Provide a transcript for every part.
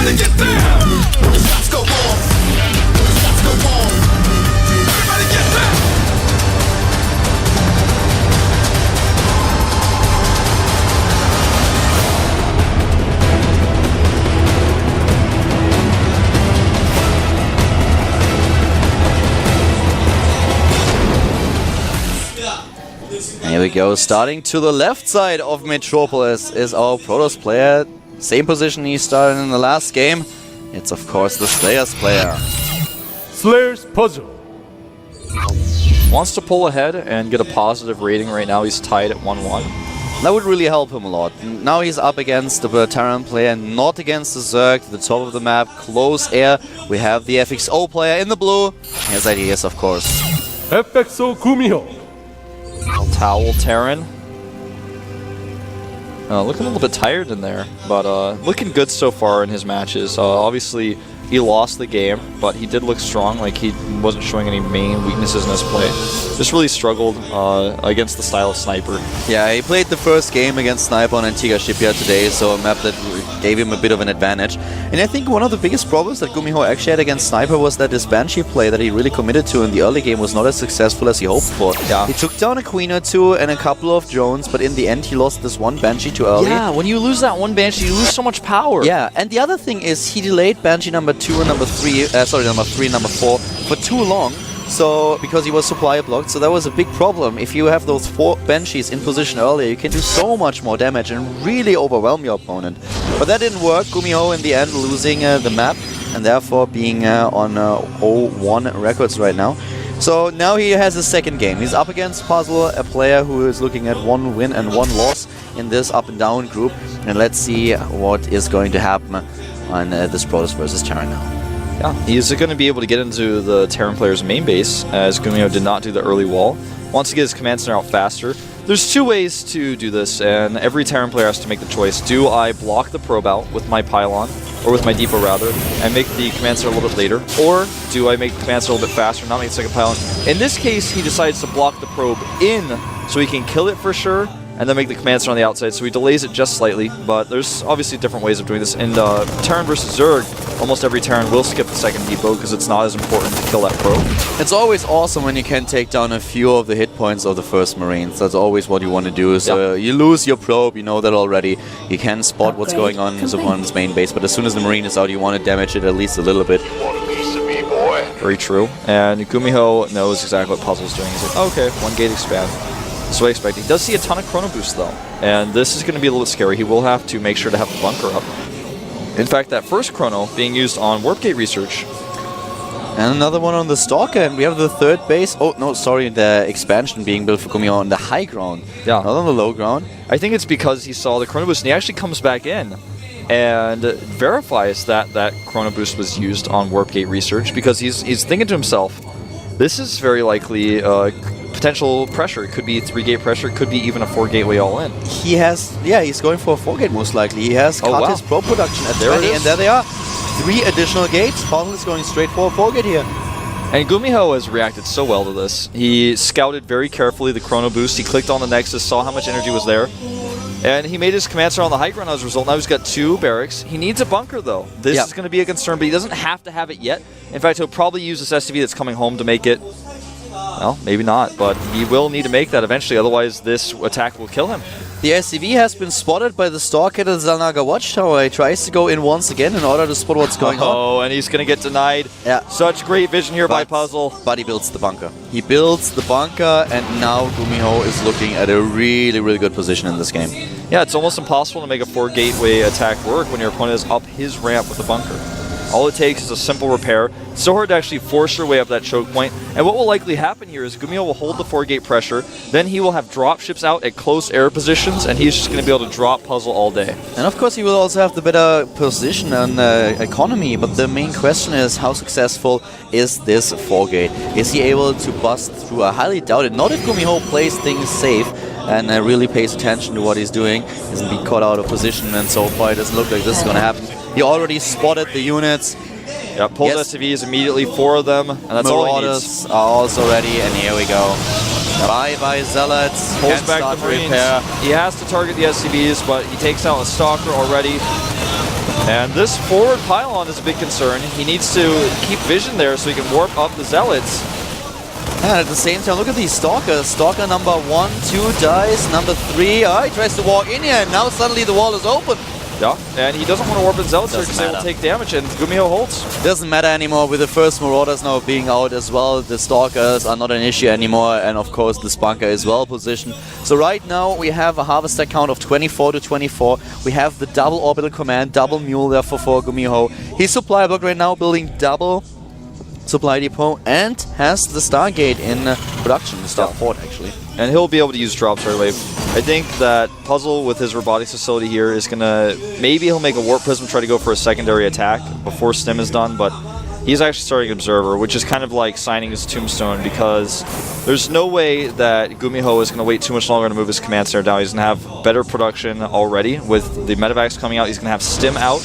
Everybody get down. The shots go off. The shots go off. Everybody get down. Here we go, starting to the left side of Metropolis is our Protoss player. Same position he started in the last game. It's of course the Slayer's player. Slayer's puzzle. Wants to pull ahead and get a positive rating right now. He's tied at 1-1. That would really help him a lot. Now he's up against the Terran player, not against the Zerg, to the top of the map, close air. We have the FXO player in the blue. His ideas, of course. FXO GuMiho. Towel Terran. Looking a little bit tired in there, but looking good so far in his matches. Obviously, he lost the game, but he did look strong, like he wasn't showing any main weaknesses in his play. Just really struggled against the style of Sniper. Yeah, he played the first game against Sniper on Antigua Shipyard today, so a map that gave him a bit of an advantage. And I think one of the biggest problems that GuMiho actually had against Sniper was that his Banshee play that he really committed to in the early game was not as successful as he hoped for. Yeah. He took down a Queen or two and a couple of drones, but in the end he lost this one Banshee too early. Yeah, when you lose that one Banshee, you lose so much power. Yeah, and the other thing is he delayed Banshee number 2 and number 3, number 3 and number 4 for too long. So, because he was supply blocked, so that was a big problem. If you have those 4 Banshees in position earlier, you can do so much more damage and really overwhelm your opponent. But that didn't work. GuMiho in the end losing the map and therefore being on 0-1 records right now. So now he has his second game. He's up against Puzzle, a player who is looking at 1 win and 1 loss in this up and down group. And let's see what is going to happen on this Protoss versus Terran now. Yeah, he's going to be able to get into the Terran player's main base, as GuMiho did not do the early wall. Wants to get his command center out faster. There's 2 ways to do this, and every Terran player has to make the choice. Do I block the probe out with my pylon, or with my depot rather, and make the command center a little bit later? Or do I make the command center a little bit faster, not make the second pylon? In this case, he decides to block the probe in, so he can kill it for sure, and then make the command center on the outside, so he delays it just slightly. But there's obviously different ways of doing this. In Terran versus Zerg, almost every Terran will skip the second depot because it's not as important to kill that probe. It's always awesome when you can take down a few of the hit points of the first Marines. That's always what you want to do. So you lose your probe, you know that already. You can spot what's going on in his opponent's main base, but as soon as the Marine is out, you want to damage it at least a little bit. Very true. And GuMiho knows exactly what Puzzle's doing. He's like, okay, 1 gate expand. That's what I expect. He does see a ton of Chrono Boost though, and this is going to be a little bit scary. He will have to make sure to have the bunker up. In fact, that first Chrono being used on Warp Gate research. And another one on the Stalker, and we have the 3rd base. Oh, no, sorry, the expansion being built for GuMiho on the high ground, not on the low ground. I think it's because he saw the Chrono Boost, and he actually comes back in and verifies that that Chrono Boost was used on Warp Gate research, because he's thinking to himself, this is very likely potential pressure. It could be 3-gate pressure, it could be even a 4-gate way all in. He has, he's going for a 4-gate most likely. He has cut his probe production at 20, and there they are. 3 additional gates. Puzzle is going straight for a 4-gate here. And GuMiho has reacted so well to this. He scouted very carefully the Chrono Boost. He clicked on the Nexus, saw how much energy was there, and he made his command center on the high ground as a result. Now he's got 2 barracks. He needs a bunker though. This is going to be a concern, but he doesn't have to have it yet. In fact, he'll probably use this SCV that's coming home to make it. Well, maybe not, but he will need to make that eventually, otherwise this attack will kill him. The SCV has been spotted by the Stalker at the Zalnaga Watchtower. He tries to go in once again in order to spot what's going on. Oh, and he's going to get denied. Yeah. Such great vision here by Puzzle. But he builds the bunker. He builds the bunker, and now GuMiho is looking at a really, really good position in this game. Yeah, it's almost impossible to make a 4-gateway attack work when your opponent is up his ramp with the bunker. All it takes is a simple repair. It's so hard to actually force your way up that choke point. And what will likely happen here is GuMiho will hold the 4-gate pressure, then he will have drop ships out at close air positions, and he's just going to be able to drop Puzzle all day. And of course he will also have the better position and economy, but the main question is how successful is this 4-gate? Is he able to bust through? I highly doubt it. Not if GuMiho plays things safe and really pays attention to what he's doing, doesn't be caught out of position, and so far it doesn't look like this is going to happen. He already spotted the units. Yeah, pulled SCVs immediately, 4 of them, and that's all he needs. Marauders are also ready, and here we go. Bye-bye Zealots. Pulls back the Marines. He has to target the SCVs, but he takes out a Stalker already. And this forward pylon is a big concern. He needs to keep vision there so he can warp up the Zealots. And at the same time, look at these Stalkers. Stalker number 1, 2 dies. Number 3, he tries to walk in here, and now suddenly the wall is open. Yeah, and he doesn't want to warp in Zealots because they will take damage, and GuMiho holds. Doesn't matter anymore with the first Marauders now being out as well. The Stalkers are not an issue anymore, and of course the Spunker is well positioned. So right now we have a Harvester count of 24 to 24. We have the double orbital command, double mule there for GuMiho. He's supply block right now, building double supply depot, and has the Stargate in production, the Starport actually. And he'll be able to use drops right away. I think that Puzzle with his robotics facility here is gonna, maybe he'll make a Warp Prism, try to go for a secondary attack before Stim is done, but he's actually starting Observer, which is kind of like signing his tombstone, because there's no way that GuMiho is gonna wait too much longer to move his command center down. He's gonna have better production already with the Medivacs coming out. He's gonna have Stim out.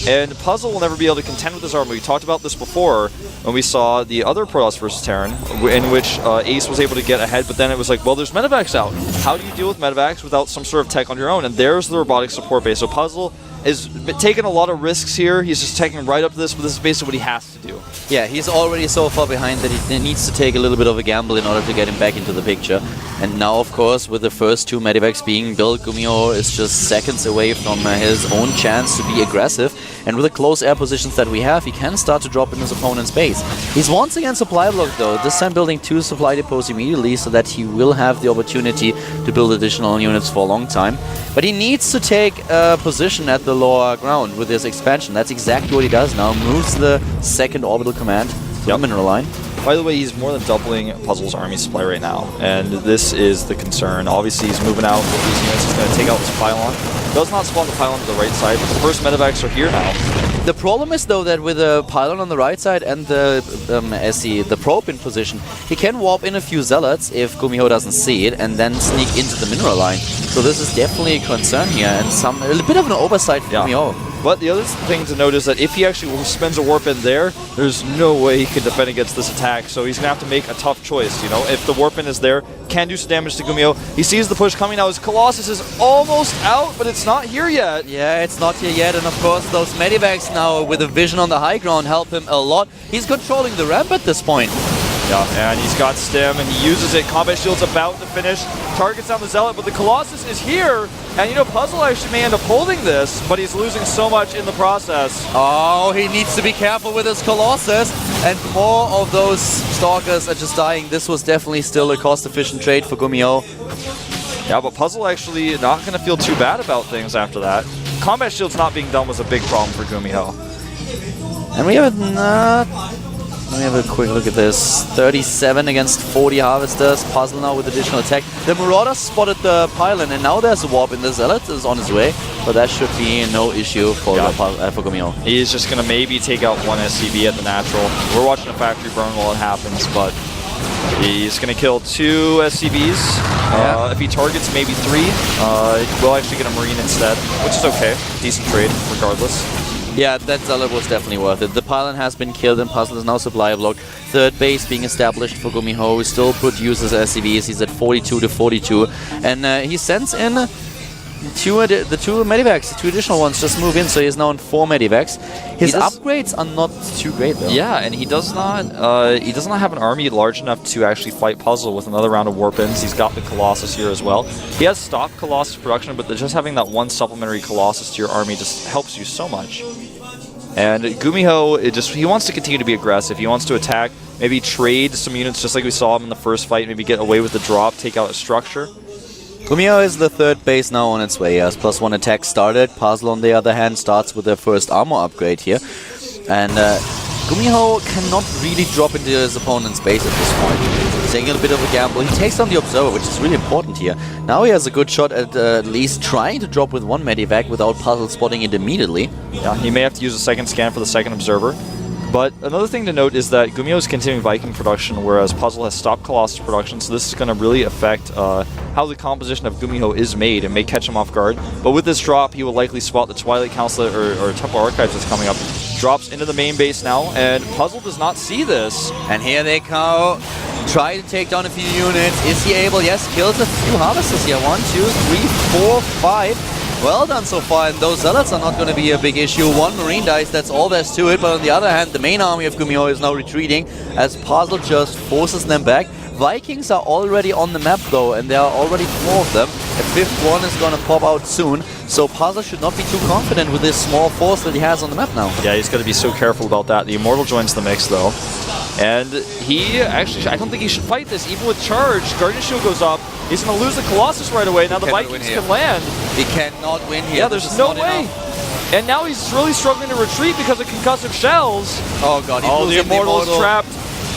And Puzzle will never be able to contend with this armor. We talked about this before when we saw the other Protoss versus Terran, in which Ace was able to get ahead, but then it was like, well, there's Medivacs out. How do you deal with Medivacs without some sort of tech on your own? And there's the robotic support base. So Puzzle is taking a lot of risks here. He's just taking right up to this, but this is basically what he has to do. Yeah, he's already so far behind that he needs to take a little bit of a gamble in order to get him back into the picture. And now, of course, with the first 2 Medivacs being built, GuMiho is just seconds away from his own chance to be aggressive. And with the close air positions that we have, he can start to drop in his opponent's base. He's once again supply blocked though, this time building 2 supply depots immediately so that he will have the opportunity to build additional units for a long time. But he needs to take a position at the lower ground with his expansion. That's exactly what he does now. Moves the second orbital command to the mineral line. By the way, he's more than doubling Puzzle's army supply right now, and this is the concern. Obviously, he's moving out with these units. He's going to take out this pylon. Does not spawn the pylon to the right side, but the first Medivacs are here now. The problem is, though, that with the pylon on the right side and the the probe in position, he can warp in a few Zealots if GuMiho doesn't see it, and then sneak into the mineral line. So this is definitely a concern here, and a bit of an oversight for GuMiho. But the other thing to note is that if he actually spends a warp in there, there's no way he can defend against this attack. So he's going to have to make a tough choice, you know. If the warp in is there, can do some damage to GuMiho. He sees the push coming now. His Colossus is almost out, but it's not here yet. Yeah, it's not here yet. And of course, those Medivacs now with a vision on the high ground help him a lot. He's controlling the ramp at this point. Yeah, and he's got Stim, and he uses it. Combat Shield's about to finish. Targets down the Zealot, but the Colossus is here. And, you know, Puzzle actually may end up holding this, but he's losing so much in the process. Oh, he needs to be careful with his Colossus. And more of those Stalkers are just dying. This was definitely still a cost-efficient trade for GuMiho. Yeah, but Puzzle actually not going to feel too bad about things after that. Combat Shield's not being done was a big problem for GuMiho. And we have let me have a quick look at this. 37 against 40 Harvesters. Puzzle now with additional attack. The Marauders spotted the pylon, and now there's a warp in the Zealot is on his way. But that should be no issue for GuMiho. He's just going to maybe take out 1 SCB at the natural. We're watching a factory burn while it happens, but he's going to kill 2 SCBs. If he targets maybe 3, we'll actually get a Marine instead, which is okay. Decent trade, regardless. Yeah, that Zealot was definitely worth it. The pylon has been killed and Puzzle is now supply blocked. Third base being established for GuMiho, who still produces SCVs. He's at 42 to 42. And he sends in the 2 Medivacs, the 2 additional ones just move in, so he's now on 4 Medivacs. His upgrades are not too great though. Yeah, and he does not have an army large enough to actually fight Puzzle with another round of warp-ins. He's got the Colossus here as well. He has stopped Colossus production, but just having that 1 supplementary Colossus to your army just helps you so much. And GuMiho, he wants to continue to be aggressive. He wants to attack, maybe trade some units just like we saw him in the first fight, maybe get away with the drop, take out a structure. GuMiho is the 3rd base now on its way. He has +1 attack started. Puzzle, on the other hand, starts with their first armor upgrade here. And GuMiho cannot really drop into his opponent's base at this point. He's taking a bit of a gamble. He takes down the Observer, which is really important here. Now he has a good shot at least trying to drop with 1 Medivac without Puzzle spotting it immediately. Yeah, he may have to use a second scan for the second Observer. But another thing to note is that GuMiho is continuing Viking production, whereas Puzzle has stopped Colossus production, so this is going to really affect how the composition of GuMiho is made and may catch him off guard. But with this drop, he will likely spot the Twilight Council or Temple Archives that's coming up. Drops into the main base now, and Puzzle does not see this. And here they go. Try to take down a few units. Is he able? Yes, kills a few Harvesters here. 1, 2, 3, 4, 5. Well done so far, and those zealots are not going to be a big issue. One marine dice, that's all there's to it, but on the other hand, the main army of GuMiho is now retreating as Puzzle just forces them back. Vikings are already on the map though, and there are already 4 of them. A 5th one is going to pop out soon, so Puzzle should not be too confident with this small force that he has on the map now. Yeah, he's got to be so careful about that. The Immortal joins the mix though. And he actually, I don't think he should fight this. Even with charge, Guardian Shield goes up. He's going to lose the Colossus right away. Now the Vikings can land. He cannot win here. Yeah, there's no way. And now he's really struggling to retreat because of concussive shells. Oh god, the Immortal's trapped.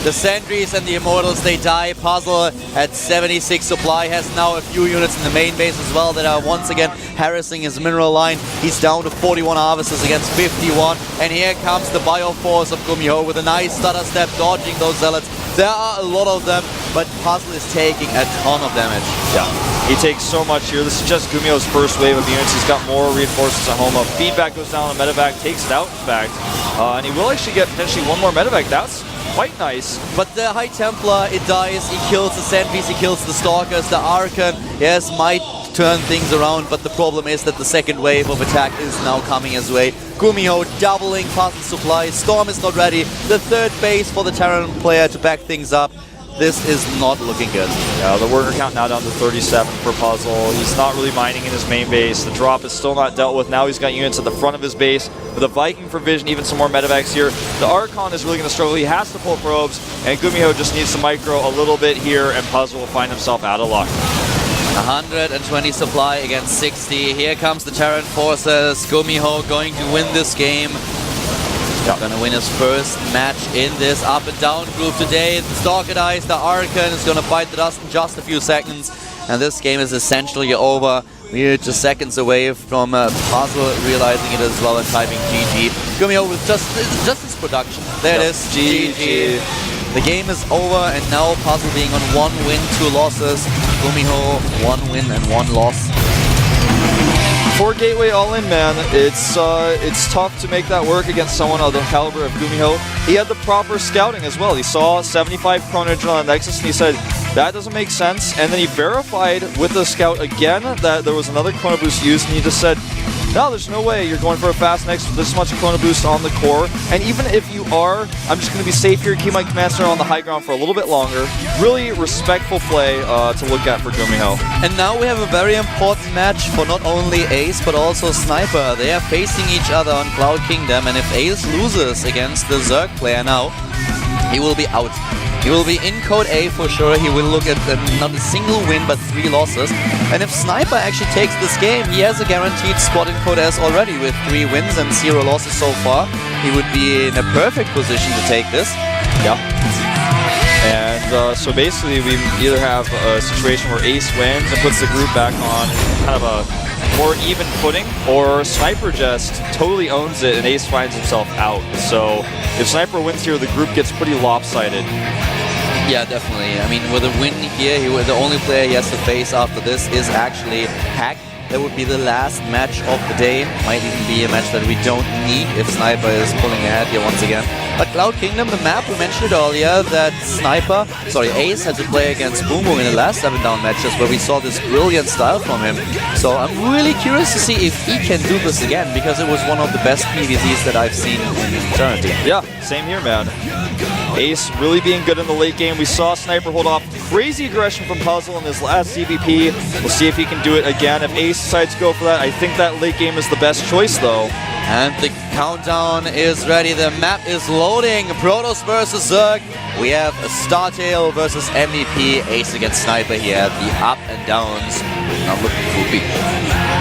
The Sentries and the Immortals, they die. Puzzle at 76 supply has now a few units in the main base as well that are once again harassing his mineral line. He's down to 41 harvesters against 51. And here comes the Bioforce of GuMiho with a nice stutter step, dodging those zealots. There are a lot of them, but Puzzle is taking a ton of damage. Yeah, he takes so much here. This is just GuMiho's first wave of units. He's got more reinforcements at home. Feedback goes down on Medevac, takes it out in fact. And he will actually get potentially one more Medevac. That's quite nice. But the High Templar, it dies, he kills the Sandbeast, he kills the Stalkers, the Archon, yes, might turn things around, but the problem is that the second wave of attack is now coming his way. GuMiho doubling Puzzle supply, Storm is not ready, the 3rd base for the Terran player to back things up. This is not looking good. Yeah, the worker count now down to 37 for Puzzle. He's not really mining in his main base. The drop is still not dealt with. Now he's got units at the front of his base. With a Viking for vision, even some more Medevacs here. The Archon is really going to struggle. He has to pull probes, and GuMiho just needs to micro a little bit here, and Puzzle will find himself out of luck. 120 supply against 60. Here comes the Terran forces. GuMiho going to win this game. Yeah. Gonna win his first match in this up and down group today. The Stalker dies, the Archon is gonna bite the dust in just a few seconds, and this game is essentially over. We're just seconds away from Puzzle realizing it as well and typing GG. GuMiho with just his production. There it is, GG. The game is over, and now Puzzle being on 1 win, 2 losses. GuMiho 1 win and 1 loss. For Gateway All-In, man, it's tough to make that work against someone of the caliber of GuMiho. He had the proper scouting as well. He saw 75 Chronogen on the Nexus and he said, that doesn't make sense. And then he verified with the scout again that there was another Chrono Boost used, and he just said, no, there's no way you're going for a fast Nexus with this much Chrono Boost on the core. And even if you are, I'm just going to be safe here, keep my Command Center on the high ground for a little bit longer. Really respectful play to look at for GuMiho. And now we have a very important match for not only Ace, but also Sniper. They are facing each other on Cloud Kingdom, and if Ace loses against the Zerg player now, he will be out. He will be in Code A for sure. He will look at not a single win, but 3 losses. And if Sniper actually takes this game, he has a guaranteed spot in Code S already with 3 wins and 0 losses so far. He would be in a perfect position to take this. Yeah. And so basically we either have a situation where Ace wins and puts the group back on kind of a more even footing, or Sniper just totally owns it and Ace finds himself out. So if Sniper wins here, the group gets pretty lopsided. Yeah, definitely. I mean, with a win here, the only player he has to face after this is actually Hack. That would be the last match of the day. Might even be a match that we don't need if Sniper is pulling ahead here once again. But Cloud Kingdom, the map, we mentioned it earlier that Ace had to play against Boom Boom in the last 7-down matches where we saw this brilliant style from him. So I'm really curious to see if he can do this again, because it was one of the best PvZs that I've seen in eternity. Yeah, same here, man. Ace really being good in the late game. We saw Sniper hold off crazy aggression from Puzzle in his last CVP. We'll see if he can do it again. If Ace decides to go for that, I think that late game is the best choice, though. And the countdown is ready. The map is loading. Protoss versus Zerg. We have a StarTale versus MVP. Ace against Sniper here. The up and downs. Not looking goofy.